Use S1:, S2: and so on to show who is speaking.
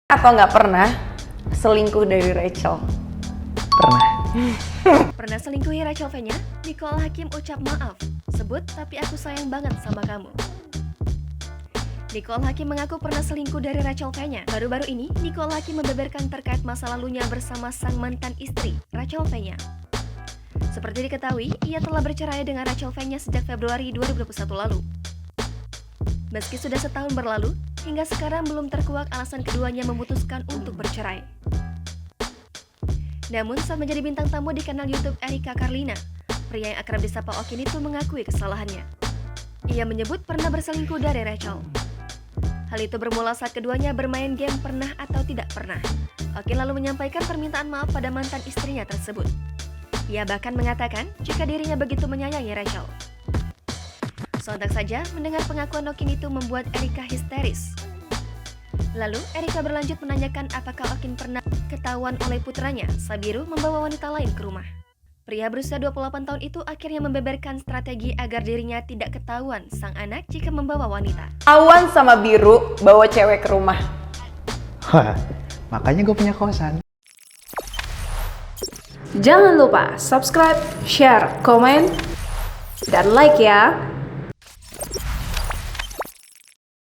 S1: Atau nggak pernah selingkuh dari Rachel?
S2: Pernah.
S3: Pernah selingkuhi Rachel V-nya? Nicole Hakim ucap maaf, sebut tapi aku sayang banget sama kamu. Nicole Hakim mengaku pernah selingkuh dari Rachel V-nya. Baru-baru ini, Nicole Hakim membeberkan terkait masa lalunya bersama sang mantan istri, Rachel V-nya. Seperti diketahui, ia telah bercerai dengan Rachel V-nya sejak Februari 2021 lalu. Meski sudah setahun berlalu, hingga sekarang belum terkuak alasan keduanya memutuskan untuk bercerai. Namun, saat menjadi bintang tamu di kanal YouTube Erika Carlina, pria yang akrab disapa Okin itu mengakui kesalahannya. Ia menyebut pernah berselingkuh dari Rachel. Hal itu bermula saat keduanya bermain game pernah atau tidak pernah. Okin lalu menyampaikan permintaan maaf pada mantan istrinya tersebut. Ia bahkan mengatakan jika dirinya begitu menyayangi Rachel. Sontak saja, mendengar pengakuan Okin itu membuat Erika histeris. Lalu, Erika berlanjut menanyakan apakah Okin pernah ketahuan oleh putranya, Sabiru, membawa wanita lain ke rumah. Pria berusia 28 tahun itu akhirnya membeberkan strategi agar dirinya tidak ketahuan sang anak jika membawa wanita.
S1: Awan sama Biru bawa cewek ke rumah.
S2: Wah, makanya gue punya kosan.
S4: Jangan lupa subscribe, share, komen, dan like ya.